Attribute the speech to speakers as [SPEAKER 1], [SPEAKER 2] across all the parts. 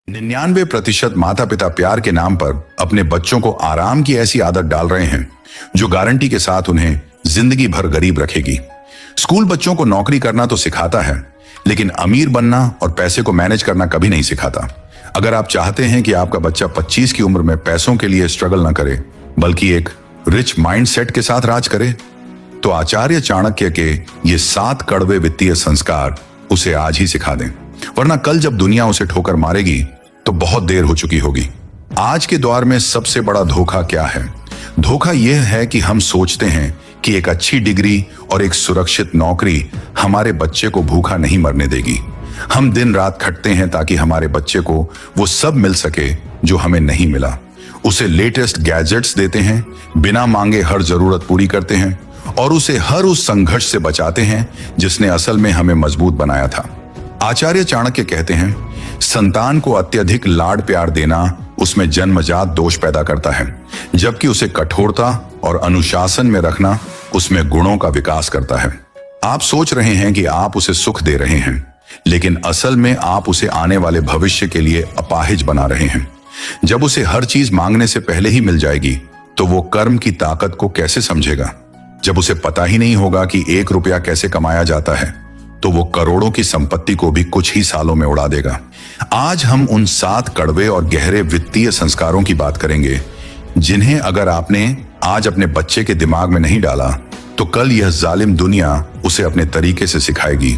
[SPEAKER 1] 99% माता पिता प्यार के नाम पर अपने बच्चों को आराम की ऐसी आदत डाल रहे हैं जो गारंटी के साथ उन्हें जिंदगी भर गरीब रखेगी। स्कूल बच्चों को नौकरी करना तो सिखाता है, लेकिन अमीर बनना और पैसे को मैनेज करना कभी नहीं सिखाता। अगर आप चाहते हैं कि आपका बच्चा 25 की उम्र में पैसों के लिए स्ट्रगल न करे, बल्कि एक रिच माइंडसेट के साथ राज करे, तो आचार्य चाणक्य के ये 7 कड़वे वित्तीय संस्कार उसे आज ही सिखा दें, वरना कल जब दुनिया उसे ठोकर मारेगी तो बहुत देर हो चुकी होगी। आज के दौर में सबसे बड़ा धोखा क्या है? धोखा यह है कि हम सोचते हैं कि एक अच्छी डिग्री और एक सुरक्षित नौकरी हमारे बच्चे को भूखा नहीं मरने देगी। हम दिन रात खटते हैं ताकि हमारे बच्चे को वो सब मिल सके जो हमें नहीं मिला। उसे लेटेस्ट गैजेट्स देते हैं, बिना मांगे हर जरूरत पूरी करते हैं और उसे हर उस संघर्ष से बचाते हैं जिसने असल में हमें मजबूत बनाया था। आचार्य चाणक्य कहते हैं, संतान को अत्यधिक लाड प्यार देना उसमें जन्मजात दोष पैदा करता है, जबकि उसे कठोरता और अनुशासन में रखना उसमें गुणों का विकास करता है। आप सोच रहे हैं कि आप उसे सुख दे रहे हैं, लेकिन असल में आप उसे आने वाले भविष्य के लिए अपाहिज बना रहे हैं। जब उसे हर चीज मांगने से पहले ही मिल जाएगी, तो वो कर्म की ताकत को कैसे समझेगा? जब उसे पता ही नहीं होगा कि 1 रुपया कैसे कमाया जाता है, तो वो करोड़ों की संपत्ति को भी कुछ ही सालों में उड़ा देगा। आज हम उन 7 कड़वे और गहरे वित्तीय संस्कारों की बात करेंगे, जिन्हें अगर आपने आज अपने बच्चे के दिमाग में नहीं डाला, तो कल यह जालिम दुनिया उसे अपने तरीके से सिखाएगी।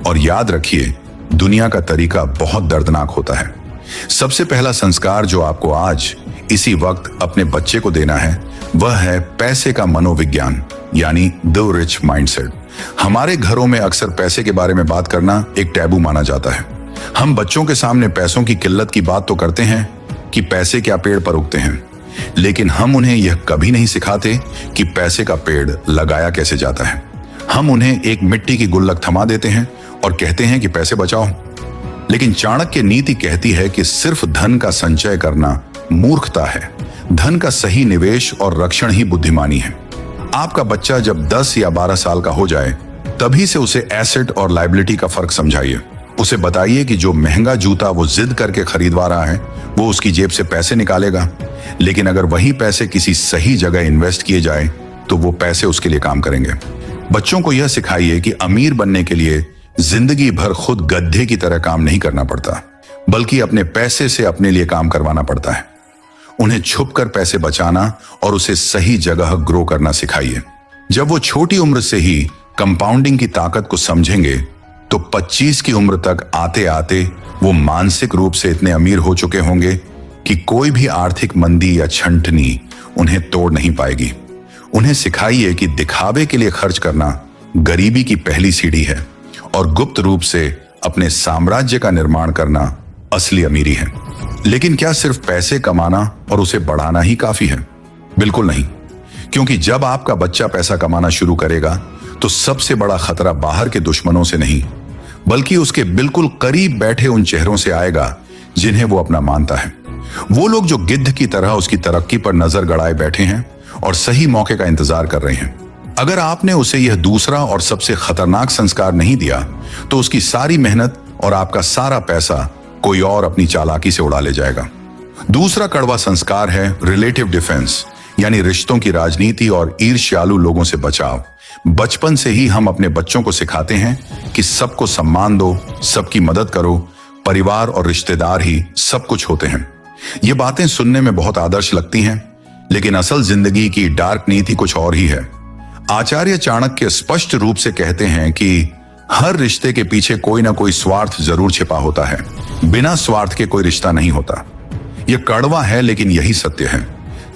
[SPEAKER 1] और याद रखिए, दुनिया का तरीका बहुत दर्दनाक होता है। सबसे पहला संस्कार जो आपको आज इसी वक्त अपने बच्चे को देना है, वह है पैसे का मनोविज्ञान, यानी द रिच माइंडसेट। हमारे घरों में अक्सर पैसे के बारे में बात करना एक टैबू माना जाता है। हम बच्चों के सामने पैसों की किल्लत की बात तो करते हैं कि पैसे क्या पेड़ पर उगते हैं, लेकिन हम उन्हें यह कभी नहीं सिखाते कि पैसे का पेड़ लगाया कैसे जाता है। हम उन्हें एक मिट्टी की गुल्लक थमा देते हैं और कहते हैं कि पैसे बचाओ। लेकिन चाणक्य नीति कहती है कि सिर्फ धन का संचय करना मूर्खता है। धन का सही निवेश और रक्षण ही बुद्धिमानी है। आपका बच्चा जब 10 या 12 साल का हो जाए, तभी से उसे एसेट और लायबिलिटी का फर्क समझाइए। उसे बताइए कि जो महंगा जूता वो जिद करके खरीदवा रहा है, वो उसकी जेब से पैसे निकालेगा, लेकिन अगर वही पैसे किसी सही जगह इन्वेस्ट किए जाए तो वो पैसे उसके लिए काम करेंगे। बच्चों को यह सिखाइए कि अमीर बनने के लिए जिंदगी भर खुद गधे की तरह काम नहीं करना पड़ता, बल्कि अपने पैसे से अपने लिए काम करवाना पड़ता है। उन्हें छुपकर पैसे बचाना और उसे सही जगह ग्रो करना सिखाइए। जब वो छोटी उम्र से ही कंपाउंडिंग की ताकत को समझेंगे, तो 25 की उम्र तक आते आते वो मानसिक रूप से इतने अमीर हो चुके होंगे कि कोई भी आर्थिक मंदी या छंटनी उन्हें तोड़ नहीं पाएगी। उन्हें सिखाइए कि दिखावे के लिए खर्च करना गरीबी की पहली सीढ़ी है और गुप्त रूप से अपने साम्राज्य का निर्माण करना असली अमीरी है। लेकिन क्या सिर्फ पैसे कमाना और उसे बढ़ाना ही काफी है? बिल्कुल नहीं, क्योंकि जब आपका बच्चा पैसा कमाना शुरू करेगा, तो सबसे बड़ा खतरा बाहर के दुश्मनों से नहीं, बल्कि उसके बिल्कुल करीब बैठे उन चेहरों से आएगा जिन्हें वो अपना मानता है। वो लोग जो गिद्ध की तरह उसकी तरक्की पर नजर गड़ाए बैठे हैं और सही मौके का इंतजार कर रहे हैं। अगर आपने उसे यह दूसरा और सबसे खतरनाक संस्कार नहीं दिया, तो उसकी सारी मेहनत और आपका सारा पैसा कोई और अपनी चालाकी से उड़ा ले जाएगा। दूसरा कड़वा संस्कार है रिलेटिव डिफेंस, यानी रिश्तों की राजनीति और ईर्ष्यालु लोगों से बचाव। बचपन से ही हम अपने बच्चों को सिखाते हैं कि सबको सम्मान दो, सबकी मदद करो, परिवार और रिश्तेदार ही सब कुछ होते हैं। ये बातें सुनने में बहुत आदर्श लगती हैं, लेकिन असल जिंदगी की डार्क नीति कुछ और ही है। आचार्य चाणक्य स्पष्ट रूप से कहते हैं कि हर रिश्ते के पीछे कोई ना कोई स्वार्थ जरूर छिपा होता है। बिना स्वार्थ के कोई रिश्ता नहीं होता। यह कड़वा है, लेकिन यही सत्य है।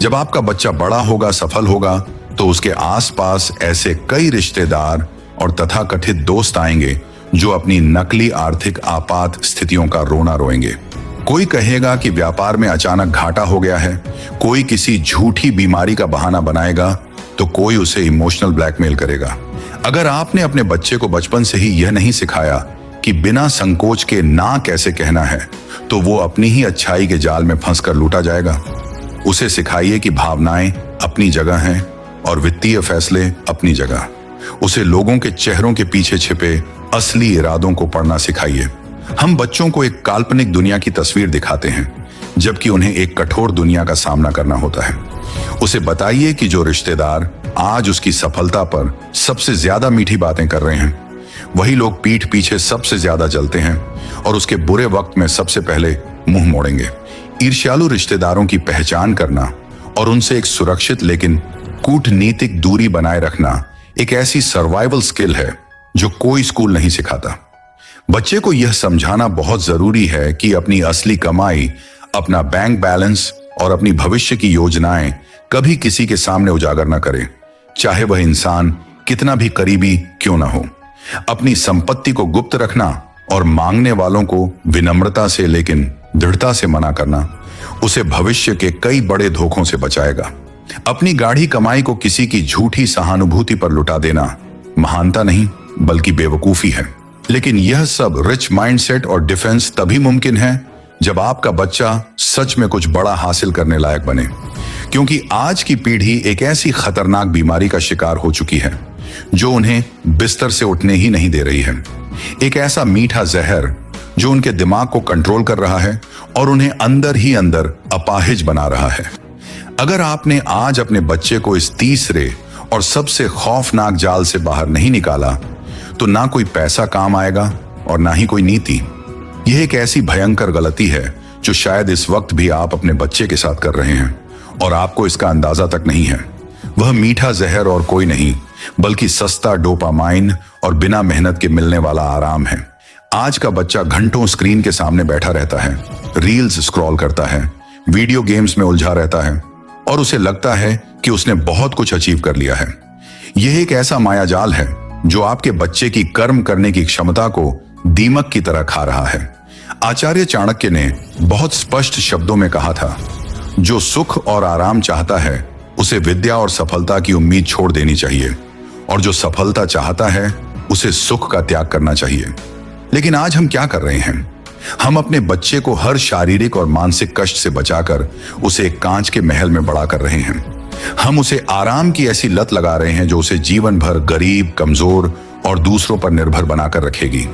[SPEAKER 1] जब आपका बच्चा बड़ा होगा, सफल होगा, तो उसके आसपास ऐसे कई रिश्तेदार और तथाकथित दोस्त आएंगे जो अपनी नकली आर्थिक आपात स्थितियों का रोना रोएंगे। कोई कहेगा कि व्यापार में अचानक घाटा हो गया है, कोई किसी झूठी बीमारी का बहाना बनाएगा, तो कोई उसे इमोशनल ब्लैकमेल करेगा। अगर आपने अपने बच्चे को बचपन से ही यह नहीं सिखाया कि बिना संकोच के ना कैसे कहना है, तो वो अपनी ही अच्छाई के जाल में फंसकर लूटा जाएगा। उसे सिखाइए कि भावनाएं अपनी जगह हैं और वित्तीय फैसले अपनी जगह। उसे लोगों के चेहरों के पीछे छिपे असली इरादों को पढ़ना सिखाइए। हम बच्चों को एक काल्पनिक दुनिया की तस्वीर दिखाते हैं, जबकि उन्हें एक कठोर दुनिया का सामना करना होता है। उसे बताइए कि जो रिश्तेदार आज उसकी सफलता पर सबसे ज्यादा मीठी बातें कर रहे हैं, वही लोग पीठ पीछे सबसे ज्यादा जलते हैं और उसके बुरे वक्त में सबसे पहले मुंह मोड़ेंगे। ईर्ष्यालु रिश्तेदारों की पहचान करना और उनसे एक सुरक्षित लेकिन कूटनीतिक दूरी बनाए रखना एक ऐसी सर्वाइवल स्किल है जो कोई स्कूल नहीं सिखाता। बच्चे को यह समझाना बहुत जरूरी है कि अपनी असली कमाई, अपना बैंक बैलेंस और अपनी भविष्य की योजनाएं कभी किसी के सामने उजागर न करे, चाहे वह इंसान कितना भी करीबी क्यों ना हो। अपनी संपत्ति को गुप्त रखना और मांगने वालों को विनम्रता से लेकिन दृढ़ता से मना करना उसे भविष्य के कई बड़े धोखों से बचाएगा। अपनी गाढ़ी कमाई को किसी की झूठी सहानुभूति पर लुटा देना महानता नहीं बल्कि बेवकूफी है। लेकिन यह सब रिच माइंडसेट और डिफेंस तभी मुमकिन है जब आपका बच्चा सच में कुछ बड़ा हासिल करने लायक बने, क्योंकि आज की पीढ़ी एक ऐसी खतरनाक बीमारी का शिकार हो चुकी है जो उन्हें बिस्तर से उठने ही नहीं दे रही है। एक ऐसा मीठा जहर जो उनके दिमाग को कंट्रोल कर रहा है और उन्हें अंदर ही अंदर अपाहिज बना रहा है। अगर आपने आज अपने बच्चे को इस तीसरे और सबसे खौफनाक जाल से बाहर नहीं निकाला, तो ना कोई पैसा काम आएगा और ना ही कोई नीति। यह एक ऐसी भयंकर गलती है जो शायद इस वक्त भी आप अपने बच्चे के साथ कर रहे हैं और आपको इसका अंदाजा तक नहीं है। वह मीठा जहर और कोई नहीं बल्कि सस्ता डोपामाइन और बिना मेहनत के मिलने वाला आराम है। आज का बच्चा घंटों स्क्रीन के सामने बैठा रहता है, रील्स स्क्रॉल करता है, वीडियो गेम्स में उलझा रहता है और उसे लगता है कि उसने बहुत कुछ अचीव कर लिया है। यह एक ऐसा मायाजाल है जो आपके बच्चे की कर्म करने की क्षमता को दीमक की तरह खा रहा है। आचार्य चाणक्य ने बहुत स्पष्ट शब्दों में कहा था, जो सुख और आराम चाहता है उसे विद्या और सफलता की उम्मीद छोड़ देनी चाहिए, और जो सफलता चाहता है उसे सुख का त्याग करना चाहिए। लेकिन आज हम क्या कर रहे हैं? हम अपने बच्चे को हर शारीरिक और मानसिक कष्ट से बचाकर उसे एक कांच के महल में बड़ा कर रहे हैं। हम उसे आराम की ऐसी लत लगा रहे हैं जो उसे जीवन भर गरीब, कमजोर और दूसरों पर निर्भर बनाकर रखेगी।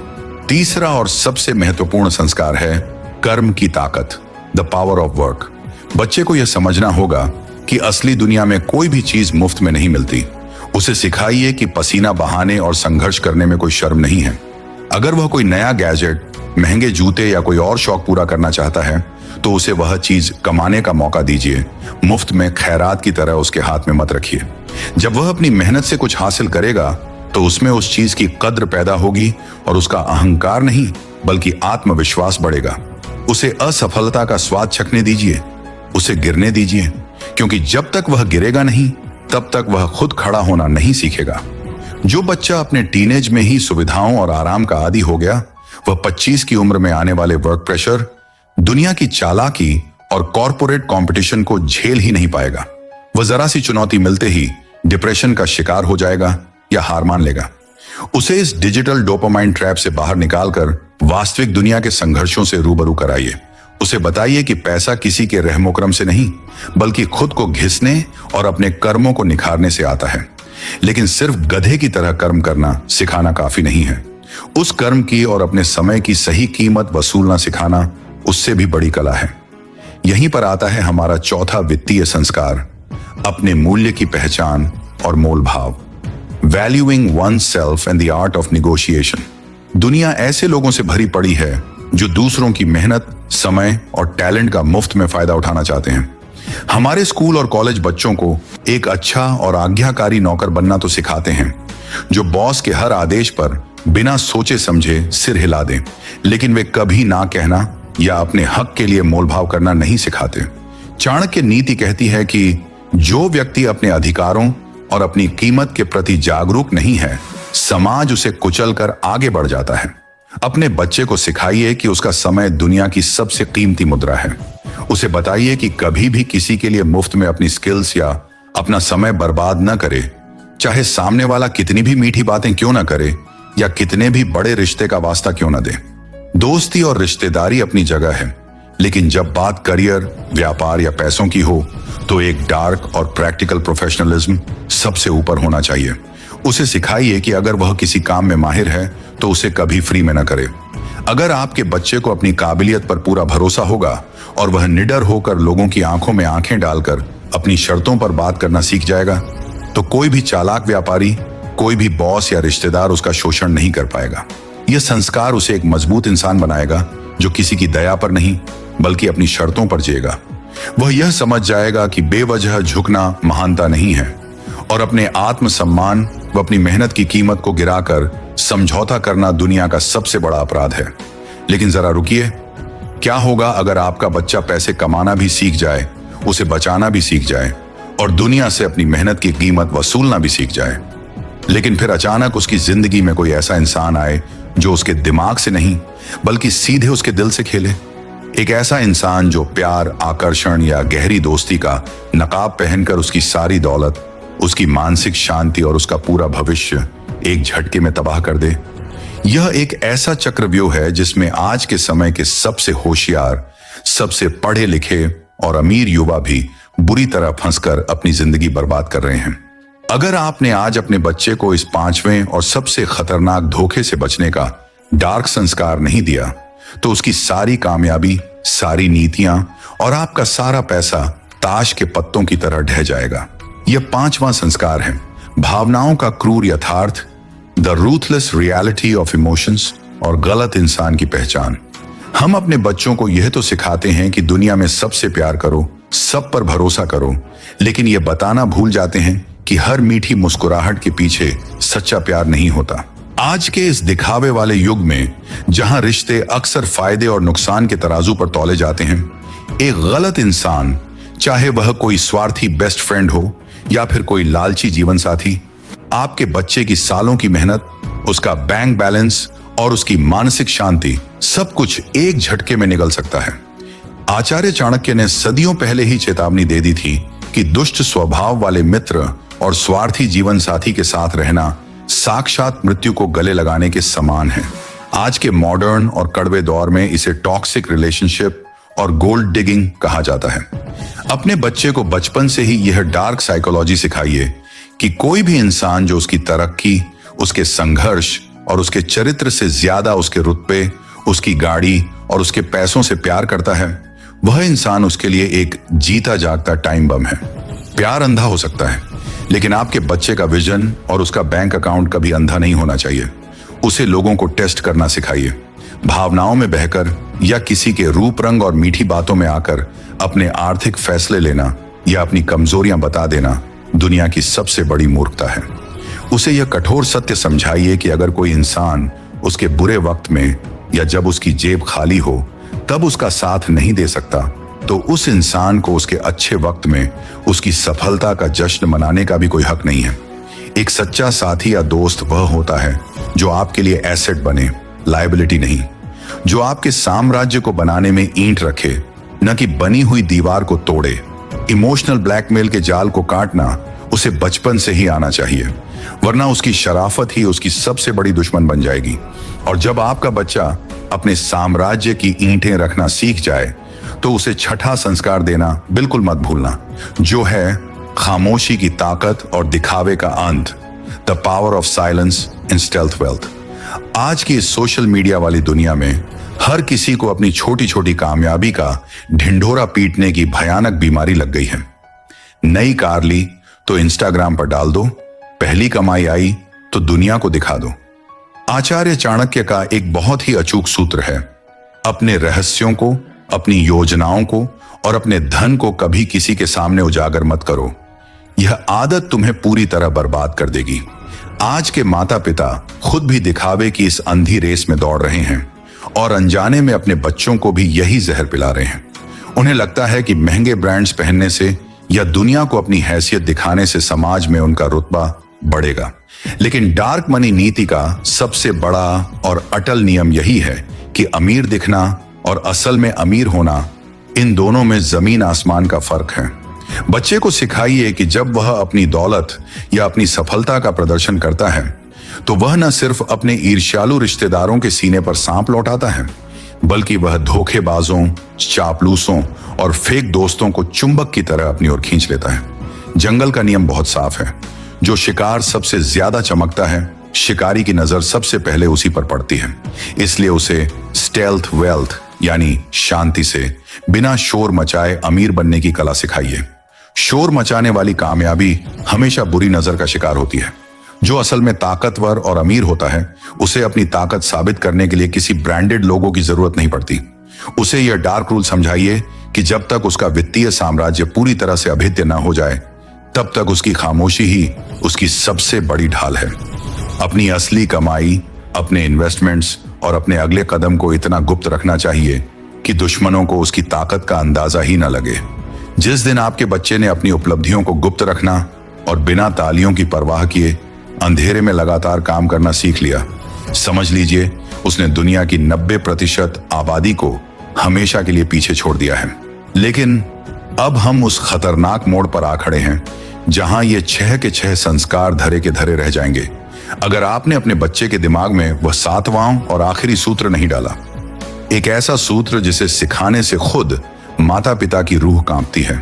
[SPEAKER 1] तीसरा और सबसे महत्वपूर्ण संस्कार है कर्म की ताकत, द पावर ऑफ वर्क। बच्चे को यह समझना होगा कि असली दुनिया में कोई भी चीज मुफ्त में नहीं मिलती। उसे सिखाइए कि पसीना बहाने और संघर्ष करने में कोई शर्म नहीं है। अगर वह कोई नया गैजेट, महंगे जूते या कोई और शौक पूरा करना चाहता है तो उसे वह चीज कमाने का मौका दीजिए, मुफ्त में खैरात की तरह उसके हाथ में मत रखिए। जब वह अपनी मेहनत से कुछ हासिल करेगा तो उसमें उस चीज की कद्र पैदा होगी और उसका अहंकार नहीं बल्कि आत्मविश्वास बढ़ेगा। उसे असफलता का स्वाद चखने दीजिए, उसे गिरने दीजिए, क्योंकि जब तक वह गिरेगा नहीं तब तक वह खुद खड़ा होना नहीं सीखेगा। जो बच्चा अपने टीनेज में ही सुविधाओं और आराम का आदी हो गया, वह 25 की उम्र में आने वाले वर्क प्रेशर, दुनिया की चालाकी और कॉरपोरेट कंपटीशन को झेल ही नहीं पाएगा। वह जरा सी चुनौती मिलते ही डिप्रेशन का शिकार हो जाएगा या हार मान लेगा। उसे इस डिजिटल डोपामाइन ट्रैप से बाहर निकालकर वास्तविक दुनिया के संघर्षों से रूबरू कराइए। उसे बताइए कि पैसा किसी के रहमोकरम से नहीं बल्कि खुद को घिसने और अपने कर्मों को निखारने से आता है। लेकिन सिर्फ गधे की तरह कर्म करना सिखाना काफी नहीं है। उस कर्म की और अपने समय की सही कीमत वसूलना सिखाना उससे भी बड़ी कला है। यहीं पर आता है हमारा चौथा वित्तीय संस्कार, अपने मूल्य की पहचान और मोल भाव, valuing one self and the art of negotiation. दुनिया ऐसे लोगों से भरी पड़ी है जो दूसरों की मेहनत, समय और टैलेंट का मुफ्त में फायदा उठाना चाहते हैं। हमारे स्कूल और कॉलेज बच्चों को एक अच्छा और आज्ञाकारी नौकर बनना तो सिखाते हैं, जो बॉस के हर आदेश पर बिना सोचे समझे सिर हिला दें, लेकिन वे कभी ना कहना या अपने हक के लिए मोलभाव करना नहीं सिखाते। चाणक्य नीति कहती है कि जो व्यक्ति अपने अधिकारों और अपनी कीमत के प्रति जागरूक नहीं है, समाज उसे कुचलकर आगे बढ़ जाता है। अपने बच्चे को सिखाइए कि उसका समय दुनिया की सबसे कीमती मुद्रा है। उसे बताइए कि कभी भी किसी के लिए मुफ्त में अपनी स्किल्स या अपना समय बर्बाद न करे, चाहे सामने वाला कितनी भी मीठी बातें क्यों ना करे या कितने भी बड़े रिश्ते का वास्ता क्यों ना दे। दोस्ती और रिश्तेदारी अपनी जगह है, लेकिन जब बात करियर, व्यापार या पैसों की हो तो एक डार्क और प्रैक्टिकल प्रोफेशनलिज्म सबसे ऊपर होना चाहिए। उसे सिखाइए कि अगर वह किसी काम में माहिर है तो उसे कभी फ्री में न करे। अगर आपके बच्चे को अपनी काबिलियत पर पूरा भरोसा होगा और वह निडर होकर लोगों की आंखों में आंखें डालकर अपनी शर्तों पर बात करना सीख जाएगा, तो कोई भी चालाक व्यापारी, कोई भी बॉस या रिश्तेदार उसका शोषण नहीं कर पाएगा। यह संस्कार उसे एक मजबूत इंसान बनाएगा जो किसी की दया पर नहीं बल्कि अपनी शर्तों पर जिएगा। वह यह समझ जाएगा कि बेवजह झुकना महानता नहीं है और अपने आत्मसम्मान व अपनी मेहनत की कीमत को गिराकर समझौता करना दुनिया का सबसे बड़ा अपराध है। लेकिन जरा रुकिए, क्या होगा अगर आपका बच्चा पैसे कमाना भी सीख जाए, उसे बचाना भी सीख जाए और दुनिया से अपनी मेहनत की कीमत वसूलना भी सीख जाए, लेकिन फिर अचानक उसकी जिंदगी में कोई ऐसा इंसान आए जो उसके दिमाग से नहीं बल्कि सीधे उसके दिल से खेले। एक ऐसा इंसान जो प्यार, आकर्षण या गहरी दोस्ती का नकाब पहनकर उसकी सारी दौलत, उसकी मानसिक शांति और उसका पूरा भविष्य एक झटके में तबाह कर दे। यह एक ऐसा चक्रव्यूह है जिसमें आज के समय के सबसे होशियार, सबसे पढ़े लिखे और अमीर युवा भी बुरी तरह फंसकर अपनी जिंदगी बर्बाद कर रहे हैं। अगर आपने आज अपने बच्चे को इस 5वें और सबसे खतरनाक धोखे से बचने का डार्क संस्कार नहीं दिया, तो उसकी सारी कामयाबी, सारी नीतियां और आपका सारा पैसा ताश के पत्तों की तरह ढह जाएगा। यह 5वां संस्कार है भावनाओं का क्रूर यथार्थ, the ruthless reality of emotions और गलत इंसान की पहचान। हम अपने बच्चों को यह तो सिखाते हैं कि दुनिया में सबसे प्यार करो, सब पर भरोसा करो, लेकिन यह बताना भूल जाते हैं कि हर मीठी मुस्कुराहट के पीछे सच्चा प्यार नहीं होता। आज के इस दिखावे वाले युग में जहां रिश्ते अक्सर फायदे और नुकसान के तराजू पर तौले जाते हैं, एक गलत इंसान, चाहे वह कोई स्वार्थी बेस्ट फ्रेंड हो या फिर कोई लालची जीवन साथी, आपके बच्चे की सालों की मेहनत, उसका बैंक बैलेंस और उसकी मानसिक शांति सब कुछ एक झटके में निगल सकता है। आचार्य चाणक्य ने सदियों पहले ही चेतावनी दे दी थी कि दुष्ट स्वभाव वाले मित्र और स्वार्थी जीवन साथी के साथ रहना साक्षात मृत्यु को गले लगाने के समान है। आज के मॉडर्न और कड़वे दौर में इसे टॉक्सिक रिलेशनशिप और गोल्ड डिगिंग कहा जाता है। अपने बच्चे को बचपन से ही यह डार्क साइकोलॉजी सिखाइए कि कोई भी इंसान जो उसकी तरक्की, उसके संघर्ष और उसके चरित्र से ज्यादा उसके रुतबे, उसकी गाड़ी और उसके पैसों से प्यार करता है, वह इंसान उसके लिए एक जीता जागता टाइम बम है। प्यार अंधा हो सकता है, लेकिन आपके बच्चे का विजन और उसका बैंक अकाउंट कभी अंधा नहीं होना चाहिए। उसे लोगों को टेस्ट करना सिखाइए, भावनाओं में बहकर या किसी के रूप रंग और मीठी बातों में आकर अपने आर्थिक फैसले लेना या अपनी कमजोरियां बता देना दुनिया की सबसे बड़ी मूर्खता है। उसे यह कठोर सत्य समझाइए कि अगर कोई इंसान उसके बुरे वक्त में या जब उसकी जेब खाली हो तब उसका साथ नहीं दे सकता, तो उस इंसान को उसके अच्छे वक्त में उसकी सफलता का जश्न मनाने का भी कोई हक नहीं है। एक सच्चा साथी या दोस्त वह होता है जो आपके लिए एसेट बने, लायबिलिटी नहीं, जो आपके साम्राज्य को बनाने में ईंट रखे, न कि बनी हुई दीवार को तोड़े। इमोशनल ब्लैकमेल के जाल को काटना उसे बचपन से ही आना चाहिए, वरना उसकी शराफत ही उसकी सबसे बड़ी दुश्मन बन जाएगी। और जब आपका बच्चा अपने साम्राज्य की ईंटें रखना सीख जाए तो उसे छठा संस्कार देना बिल्कुल मत भूलना, जो है खामोशी की ताकत और दिखावे का अंत, the power of silence in stealth wealth. आज की इस सोशल मीडिया वाली दुनिया में हर किसी को अपनी छोटी छोटी कामयाबी का ढिंढोरा पीटने की भयानक बीमारी लग गई है। नई कार ली तो इंस्टाग्राम पर डाल दो, पहली कमाई आई तो दुनिया को दिखा दो। आचार्य चाणक्य का एक बहुत ही अचूक सूत्र है, अपने रहस्यों को, अपनी योजनाओं को और अपने धन को कभी किसी के सामने उजागर मत करो। यह आदत तुम्हें पूरी तरह बर्बाद कर देगी। आज के माता पिता खुद भी दिखावे की इस अंधी रेस में दौड़ रहे हैं और अनजाने में अपने बच्चों को भी यही जहर पिला रहे हैं। उन्हें लगता है कि महंगे ब्रांड्स पहनने से या दुनिया को अपनी हैसियत दिखाने से समाज में उनका रुतबा बढ़ेगा। लेकिन डार्क मनी नीति का सबसे बड़ा और अटल नियम यही है कि अमीर दिखना और असल में अमीर होना, इन दोनों में जमीन आसमान का फर्क है। बच्चे को सिखाइए कि जब वह अपनी दौलत या अपनी सफलता का प्रदर्शन करता है तो वह न सिर्फ अपने ईर्ष्यालु रिश्तेदारों के सीने पर सांप लौटाता है, बल्कि वह धोखेबाजों, चापलूसों और फेक दोस्तों को चुंबक की तरह अपनी ओर खींच लेता है। जंगल का नियम बहुत साफ है, जो शिकार सबसे ज्यादा चमकता है शिकारी की नजर सबसे पहले उसी पर पड़ती है। इसलिए उसे स्टेल्थ वेल्थ यानी शांति से बिना शोर मचाए अमीर बनने की कला सिखाइए। शोर मचाने वाली कामयाबी हमेशा बुरी नजर का शिकार होती है। जो असल में ताकतवर और अमीर होता है, उसे अपनी ताकत साबित करने के लिए किसी ब्रांडेड लोगों की जरूरत नहीं पड़ती। उसे यह डार्क रूल समझाइए कि जब तक उसका वित्तीय साम्राज्य पूरी तरह से अभेद्य न हो जाए, तब तक उसकी खामोशी ही उसकी सबसे बड़ी ढाल है। अपनी असली कमाई, अपने इन्वेस्टमेंट्स और अपने अगले कदम को इतना गुप्त रखना चाहिए कि दुश्मनों को उसकी ताकत का अंदाजा ही न लगे। जिस दिन आपके बच्चे ने अपनी उपलब्धियों को गुप्त रखना और बिना तालियों की परवाह किए अंधेरे में लगातार काम करना सीख लिया, समझ लीजिए उसने दुनिया की 90% आबादी को हमेशा के लिए पीछे छोड़ दिया है। लेकिन अब हम उस खतरनाक मोड़ पर आ खड़े हैं जहां ये 6 के 6 संस्कार धरे के धरे रह जाएंगे अगर आपने अपने बच्चे के दिमाग में वह 7वां और आखिरी सूत्र नहीं डाला। एक ऐसा सूत्र जिसे सिखाने से खुद माता पिता की रूह कांपती है,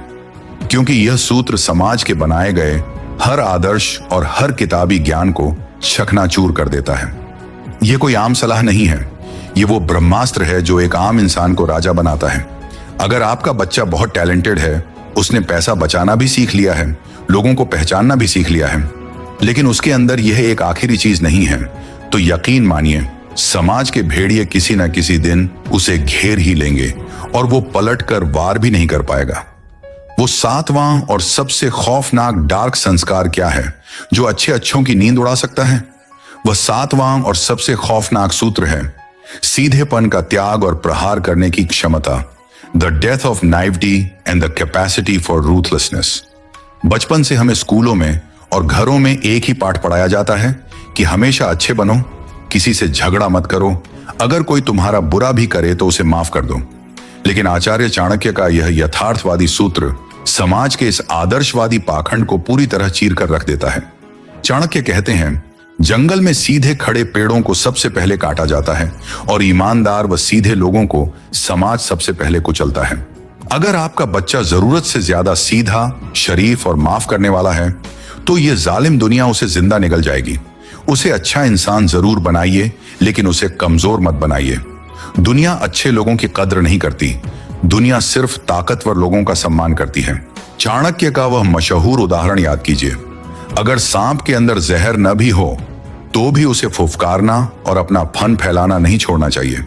[SPEAKER 1] क्योंकि यह सूत्र समाज के बनाए गए हर आदर्श और हर किताबी ज्ञान को चकनाचूर कर देता है। यह कोई आम सलाह नहीं है, ये वो ब्रह्मास्त्र है जो एक आम इंसान को राजा बनाता है। अगर आपका बच्चा बहुत टैलेंटेड है, उसने पैसा बचाना भी सीख लिया है, लोगों को पहचानना भी सीख लिया है, लेकिन उसके अंदर यह एक आखिरी चीज नहीं है, तो यकीन मानिए समाज के भेड़िए किसी न किसी दिन उसे घेर ही लेंगे और वो पलट कर वार भी नहीं कर पाएगा। वो 7वां और सबसे खौफनाक डार्क संस्कार क्या है जो अच्छों की नींद उड़ा सकता है? वह 7वां और सबसे खौफनाक सूत्र है सीधेपन का त्याग और प्रहार करने की क्षमता, the death of naivety and the capacity for ruthlessness. बचपन से हमें स्कूलों में और घरों में एक ही पाठ पढ़ाया जाता है कि हमेशा अच्छे बनो, किसी से झगड़ा मत करो, अगर कोई तुम्हारा बुरा भी करे तो उसे माफ कर दो। लेकिन आचार्य चाणक्य का यह यथार्थवादी सूत्र समाज के इस आदर्शवादी पाखंड को पूरी तरह चीर कर रख देता है। चाणक्य कहते हैं, जंगल में सीधे खड़े पेड़ों को सबसे पहले काटा जाता है और ईमानदार व सीधे लोगों को समाज सबसे पहले कुचलता है। अगर आपका बच्चा जरूरत से ज्यादा सीधा, शरीफ और माफ करने वाला है, तो यह जालिम दुनिया उसे जिंदा निगल जाएगी। उसे अच्छा इंसान जरूर बनाइए, लेकिन उसे कमजोर मत बनाइए। दुनिया अच्छे लोगों की कद्र नहीं करती, दुनिया सिर्फ ताकतवर लोगों का सम्मान करती है। चाणक्य का वह मशहूर उदाहरण याद कीजिए, अगर सांप के अंदर जहर न भी हो तो भी उसे फुफकारना और अपना फन फैलाना नहीं छोड़ना चाहिए।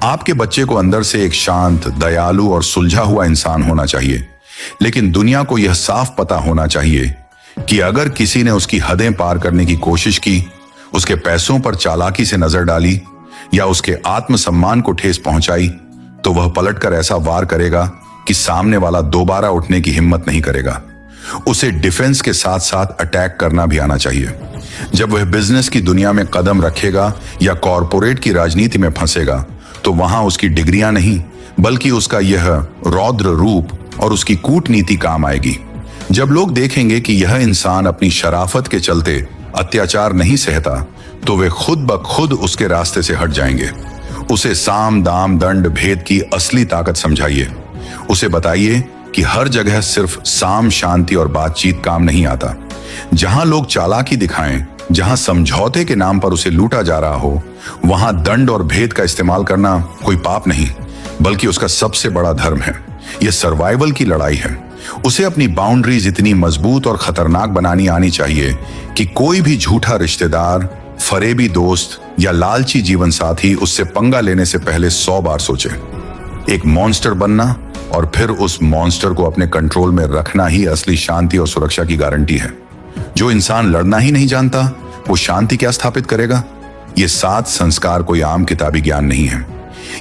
[SPEAKER 1] आपके बच्चे को अंदर से एक शांत, दयालु और सुलझा हुआ इंसान होना चाहिए, लेकिन दुनिया को यह साफ पता होना चाहिए कि अगर किसी ने उसकी हदें पार करने की कोशिश की, उसके पैसों पर चालाकी से नजर डाली या उसके आत्मसम्मान को ठेस पहुंचाई, तो वह पलटकर ऐसा वार करेगा कि सामने वाला दोबारा उठने की हिम्मत नहीं करेगा। उसे डिफेंस के साथ साथ अटैक करना भी आना चाहिए। जब वह बिजनेस की दुनिया में कदम रखेगा या कॉरपोरेट की राजनीति में फंसेगा, तो वहां उसकी डिग्रियां नहीं बल्कि उसका यह रौद्र रूप और उसकी कूटनीति काम आएगी। जब लोग देखेंगे कि यह इंसान अपनी शराफत के चलते अत्याचार नहीं सहता, तो वे खुद ब खुद उसके रास्ते से हट जाएंगे। उसे साम दाम दंड भेद की असली ताकत समझाइए। उसे बताइए कि हर जगह सिर्फ साम, शांति और बातचीत काम नहीं आता। जहां लोग चालाकी दिखाएं, जहां समझौते के नाम पर उसे लूटा जा रहा हो, वहां दंड और भेद का इस्तेमाल करना कोई पाप नहीं, बल्कि उसका सबसे बड़ा धर्म है। यह सर्वाइवल की लड़ाई है। उसे अपनी बाउंड्रीज इतनी मजबूत और खतरनाक बनानी आनी चाहिए कि कोई भी झूठा रिश्तेदार, फरेबी दोस्त या लालची जीवन साथी उससे पंगा लेने से पहले 100 बार सोचे। एक मॉन्स्टर बनना और फिर उस मॉन्स्टर को अपने कंट्रोल में रखना ही असली शांति और सुरक्षा की गारंटी है। जो इंसान लड़ना ही नहीं जानता, वो शांति क्या स्थापित करेगा? ये 7 संस्कार कोई आम किताबी ज्ञान नहीं है।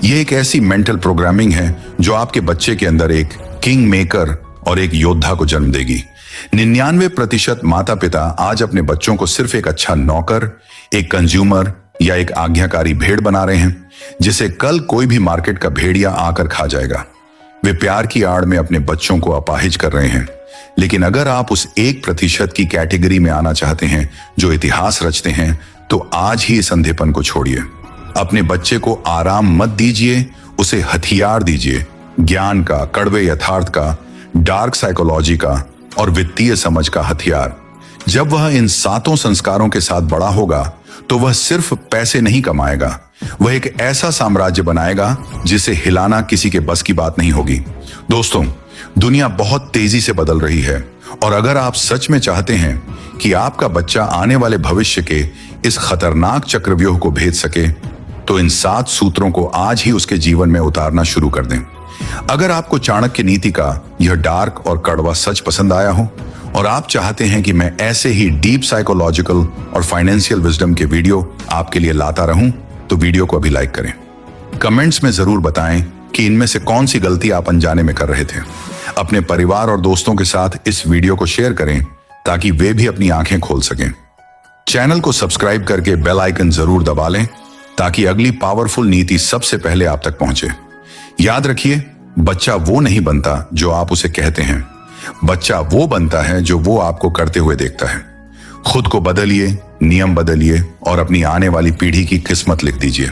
[SPEAKER 1] ये एक ऐसी मेंटल प्रोग्रामिंग है जो आपके बच्चे के अंदर एक किंग मेकर और एक योद्धा को जन्म देगी। 99% माता पिता आज अपने बच्चों को सिर्फ एक अच्छा नौकर, एक कंज्यूमर या एक आज्ञाकारी भेड़ बना रहे हैं, जिसे कल कोई भी मार्केट का भेड़िया आकर खा जाएगा। वे प्यार की आड़ में अपने बच्चों को अपाहिज कर रहे हैं। लेकिन अगर आप उस 1% की कैटेगरी में आना चाहते हैं जो इतिहास रचते हैं, तो आज ही इस अंधेपन को छोड़िए। अपने बच्चे को आराम मत दीजिए, उसे हथियार दीजिए, ज्ञान का, कड़वे यथार्थ का, डार्क साइकोलॉजी का और वित्तीय समझ का हथियार। जब वह इन 7 संस्कारों के साथ बड़ा होगा, तो वह सिर्फ पैसे नहीं कमाएगा, वह एक ऐसा साम्राज्य बनाएगा जिसे हिलाना किसी के बस की बात नहीं होगी। दोस्तों, दुनिया बहुत तेजी से बदल रही है और अगर आप सच में चाहते हैं कि आपका बच्चा आने वाले भविष्य के इस खतरनाक चक्रव्यूह को भेद सके, तो इन 7 सूत्रों को आज ही उसके जीवन में उतारना शुरू कर दें। अगर आपको चाणक्य नीति का यह डार्क और कड़वा सच पसंद आया हो और आप चाहते हैं कि मैं ऐसे ही डीप साइकोलॉजिकल और फाइनेंशियल विजडम के वीडियो आपके लिए लाता रहूं, तो वीडियो को अभी लाइक करें। कमेंट्स में जरूर बताएं कि इनमें से कौन सी गलती आप अनजाने में कर रहे थे। अपने परिवार और दोस्तों के साथ इस वीडियो को शेयर करें ताकि वे भी अपनी आंखें खोल सकें। चैनल को सब्सक्राइब करके बेल आइकन जरूर दबा लें ताकि अगली पावरफुल नीति सबसे पहले आप तक पहुंचे। याद रखिए, बच्चा वो नहीं बनता जो आप उसे कहते हैं, बच्चा वो बनता है जो वो आपको करते हुए देखता है। खुद को बदलिए, नियम बदलिए और अपनी आने वाली पीढ़ी की किस्मत लिख दीजिए।